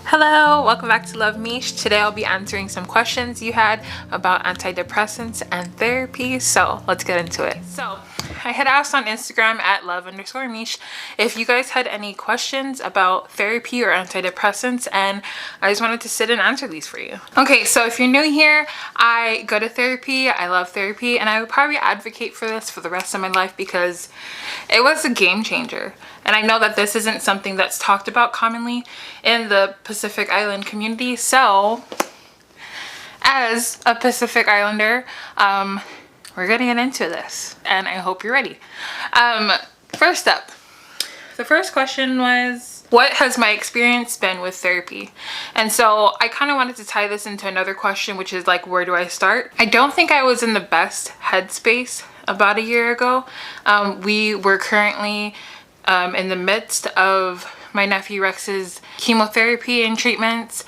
Hello, welcome back to Love Meeshh. Today I'll be answering some questions you had about antidepressants and therapy, so let's get into it. So I had asked on Instagram at love_Meeshh if you guys had any questions about therapy or antidepressants, and I just wanted to sit and answer these for you. Okay, so if you're new here, I go to therapy, I love therapy, and I would probably advocate for this for the rest of my life because it was a game changer. And I know that this isn't something that's talked about commonly in the Pacific Island community. So, as a Pacific Islander, we're gonna get into this, and I hope you're ready. First up, the first question was, what has my experience been with therapy? And so I kind of wanted to tie this into another question, which is like, where do I start? I don't think I was in the best headspace about a year ago. We were currently in the midst of my nephew Rex's chemotherapy and treatments.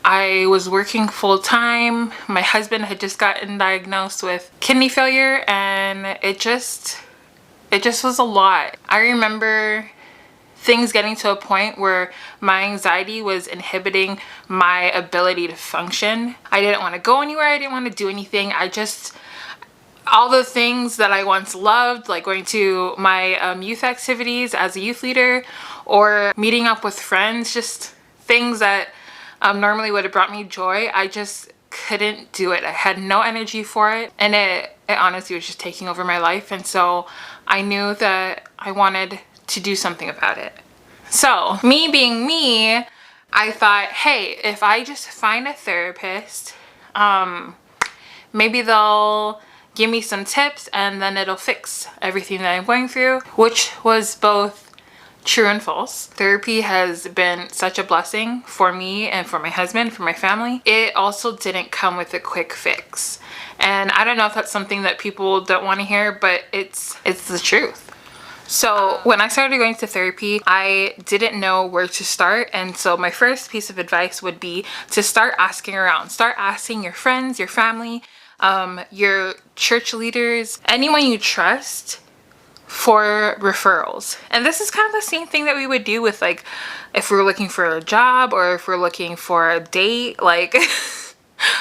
I was working full time. My husband had just gotten diagnosed with kidney failure, and it just was a lot. I remember things getting to a point where my anxiety was inhibiting my ability to function. I didn't want to go anywhere. I didn't want to do anything. All the things that I once loved, like going to my youth activities as a youth leader or meeting up with friends, just things that normally would have brought me joy, I just couldn't do it. I had no energy for it, and it honestly was just taking over my life. And so I knew that I wanted to do something about it. So me being me, I thought, hey, if I just find a therapist, maybe they'll give me some tips and then it'll fix everything that I'm going through, which was both true and false. Therapy has been such a blessing for me and for my husband, for my family. It also didn't come with a quick fix. And I don't know if that's something that people don't want to hear, but it's the truth. So when I started going to therapy, I didn't know where to start. And so my first piece of advice would be to start asking around. Start asking your friends, your family, your church leaders, anyone you trust for referrals. And this is kind of the same thing that we would do with, like, if we're looking for a job or if we're looking for a date, like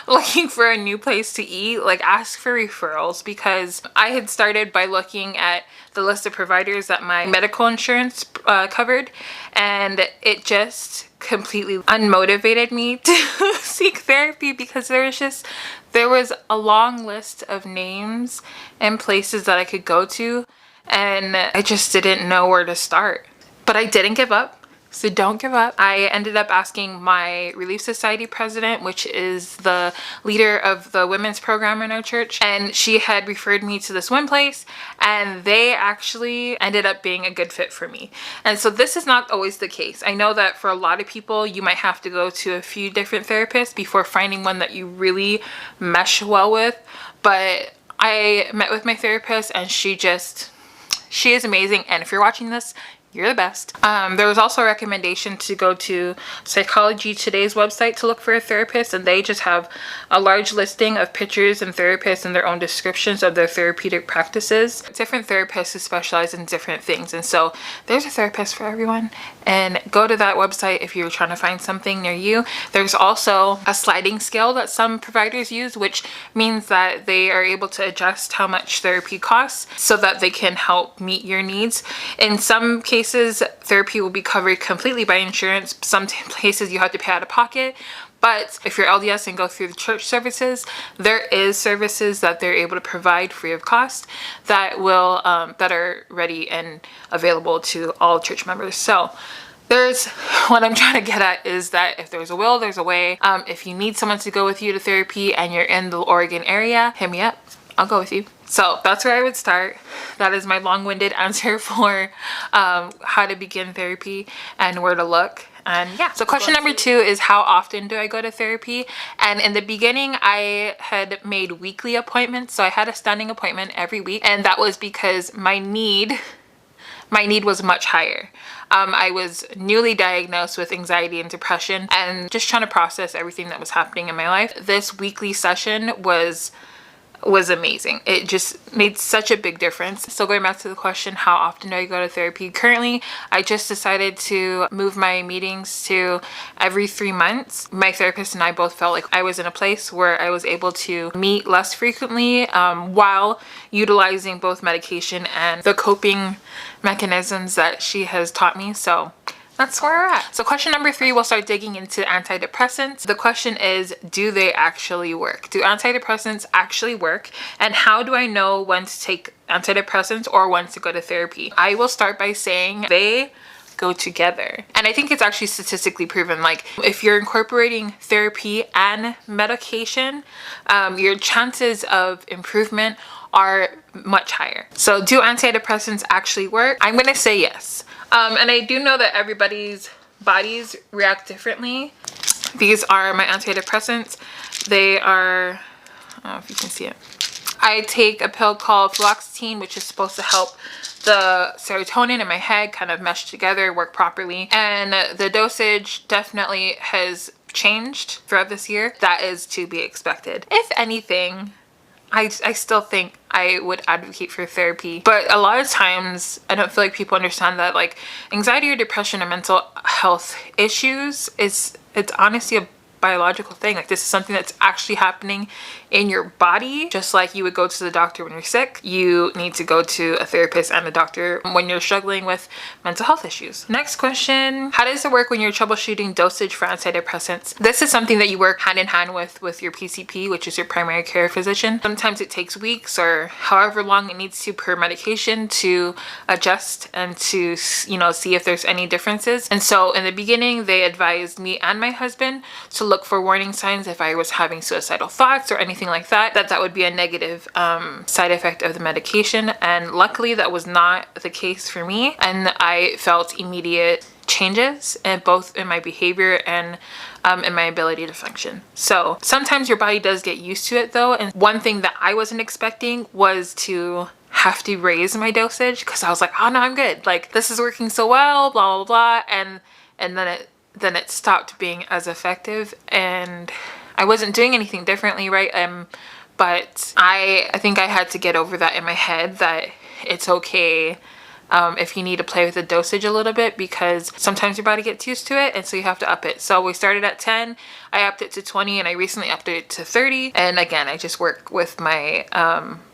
looking for a new place to eat, like ask for referrals. Because I had started by looking at the list of providers that my medical insurance covered, and it just completely unmotivated me to seek therapy because there was a long list of names and places that I could go to, and I just didn't know where to start. But I didn't give up. So don't give up. I ended up asking my Relief Society president, which is the leader of the women's program in our church, and she had referred me to this one place, and they actually ended up being a good fit for me. And so this is not always the case. I know that for a lot of people, you might have to go to a few different therapists before finding one that you really mesh well with. But I met with my therapist, and she is amazing. And if you're watching this, you're the best. There was also a recommendation to go to Psychology Today's website to look for a therapist, and they just have a large listing of pictures and therapists and their own descriptions of their therapeutic practices. Different therapists who specialize in different things, and so there's a therapist for everyone. And go to that website if you're trying to find something near you. There's also a sliding scale that some providers use, which means that they are able to adjust how much therapy costs so that they can help meet your needs. In some cases, therapy will be covered completely by insurance. Some places you have to pay out of pocket. But if you're LDS and go through the church services, there is services that they're able to provide free of cost that will that are ready and available to all church members. So what I'm trying to get at is that if there's a will, there's a way. If you need someone to go with you to therapy and you're in the Oregon area, hit me up. I'll go with you. So that's where I would start. That is my long-winded answer for how to begin therapy and where to look. And yeah, so question number 2 is, how often do I go to therapy? And in the beginning, I had made weekly appointments. So I had a standing appointment every week, and that was because my need was much higher. I was newly diagnosed with anxiety and depression and just trying to process everything that was happening in my life. This weekly session was was amazing. It just made such a big difference. So going back to the question, how often do I go to therapy? Currently, I just decided to move my meetings to every 3 months. My therapist and I both felt like I was in a place where I was able to meet less frequently while utilizing both medication and the coping mechanisms that she has taught me. So that's where we're at. So question number 3, we'll start digging into antidepressants. The question is, do they actually work? Do antidepressants actually work? And how do I know when to take antidepressants or when to go to therapy? I will start by saying they go together. And I think it's actually statistically proven, like if you're incorporating therapy and medication, your chances of improvement are much higher. So do antidepressants actually work? I'm gonna say yes. And I do know that everybody's bodies react differently. These are my antidepressants. They are, I don't know if you can see it. I take a pill called fluoxetine, which is supposed to help the serotonin in my head kind of mesh together, work properly. And the dosage definitely has changed throughout this year. That is to be expected. If anything, I still think I would advocate for therapy, but a lot of times I don't feel like people understand that like anxiety or depression or mental health issues it's honestly a biological thing. Like this is something that's actually happening in your body. Just like you would go to the doctor when you're sick, you need to go to a therapist and a doctor when you're struggling with mental health issues. Next question, how does it work when you're troubleshooting dosage for antidepressants? This is something that you work hand in hand with your PCP, which is your primary care physician. Sometimes it takes weeks or however long it needs to per medication to adjust and to, you know, see if there's any differences. And so in the beginning, they advised me and my husband to look for warning signs if I was having suicidal thoughts or anything like that, that would be a negative side effect of the medication. And luckily that was not the case for me. And I felt immediate changes in both in my behavior and in my ability to function. So sometimes your body does get used to it though. And one thing that I wasn't expecting was to have to raise my dosage, because I was like, oh no, I'm good. Like this is working so well, blah, blah, blah. And then it stopped being as effective, and I wasn't doing anything differently, right? But I think I had to get over that in my head, that it's okay if you need to play with the dosage a little bit, because sometimes your body gets used to it, and so you have to up it. So we started at 10, I upped it to 20, and I recently upped it to 30. And again, I just work with my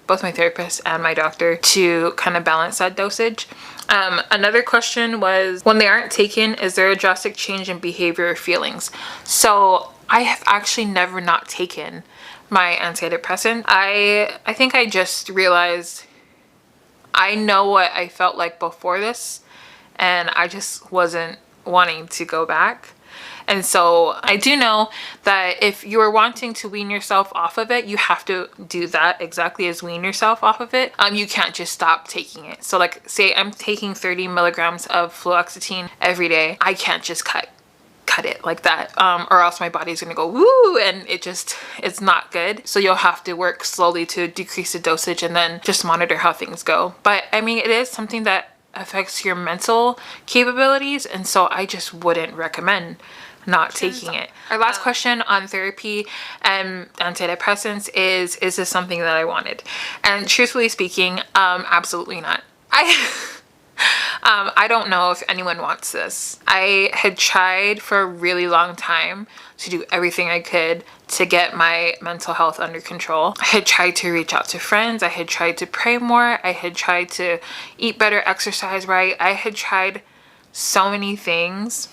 both my therapist and my doctor to kind of balance that dosage. Another question was, when they aren't taken, is there a drastic change in behavior or feelings? So I have actually never not taken my antidepressant. I think I just realized I know what I felt like before this, and I just wasn't wanting to go back. And so I do know that if you are wanting to wean yourself off of it, you have to do that exactly as wean yourself off of it. You can't just stop taking it. So like say I'm taking 30 milligrams of fluoxetine every day. I can't just cut it like that, or else my body's gonna go woo, and it's not good. So you'll have to work slowly to decrease the dosage and then just monitor how things go. But I mean, it is something that affects your mental capabilities, and so I just wouldn't recommend not taking it. Our last question on therapy and antidepressants is this something that I wanted? And truthfully speaking, absolutely not. I don't know if anyone wants this. I had tried for a really long time to do everything I could to get my mental health under control. I had tried to reach out to friends. I had tried to pray more. I had tried to eat better, exercise right. I had tried so many things,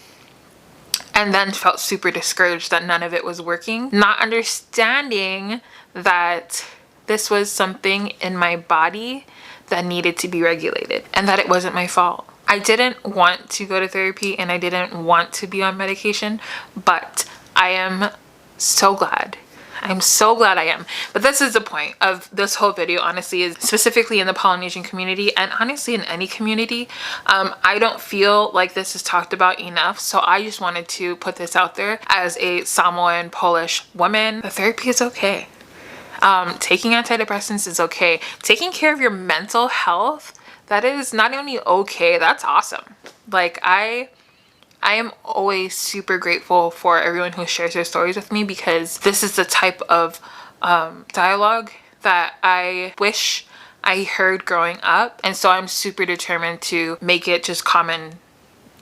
and then felt super discouraged that none of it was working. Not understanding that this was something in my body that needed to be regulated, and that it wasn't my fault. I didn't want to go to therapy, and I didn't want to be on medication, but I am so glad. I'm so glad I am. But this is the point of this whole video, honestly, is specifically in the Polynesian community, and honestly in any community. I don't feel like this is talked about enough, so I just wanted to put this out there as a Samoan Polish woman. The therapy is okay. Taking antidepressants is okay. Taking care of your mental health, that is not only okay, that's awesome. Like I am always super grateful for everyone who shares their stories with me, because this is the type of dialogue that I wish I heard growing up, and so I'm super determined to make it just common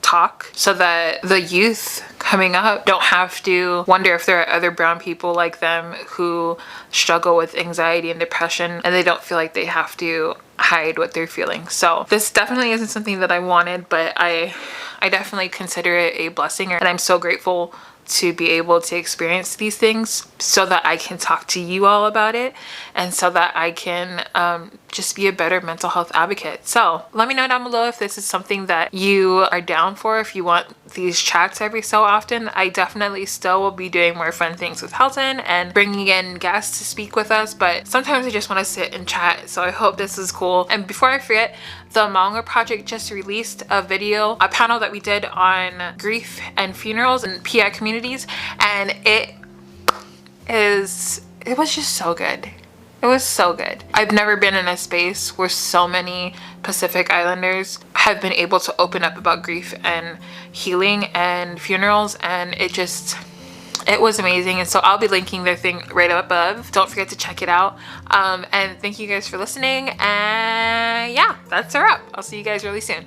talk so that the youth coming up don't have to wonder if there are other brown people like them who struggle with anxiety and depression, and they don't feel like they have to hide what they're feeling. So this definitely isn't something that I wanted, but I definitely consider it a blessing, and I'm so grateful to be able to experience these things so that I can talk to you all about it, and so that I can just be a better mental health advocate. So let me know down below if this is something that you are down for, if you want these chats every so often. I definitely still will be doing more fun things with Helton and bringing in guests to speak with us, but sometimes I just want to sit and chat, so I hope this is cool. And before I forget, the Maunga Project just released a video, a panel that we did on grief and funerals and PI communities, and it was just so good. It was so good. I've never been in a space where so many Pacific Islanders have been able to open up about grief and healing and funerals, and it was amazing. And so I'll be linking their thing right up above. Don't forget to check it out. And thank you guys for listening. And yeah, that's a wrap. I'll see you guys really soon.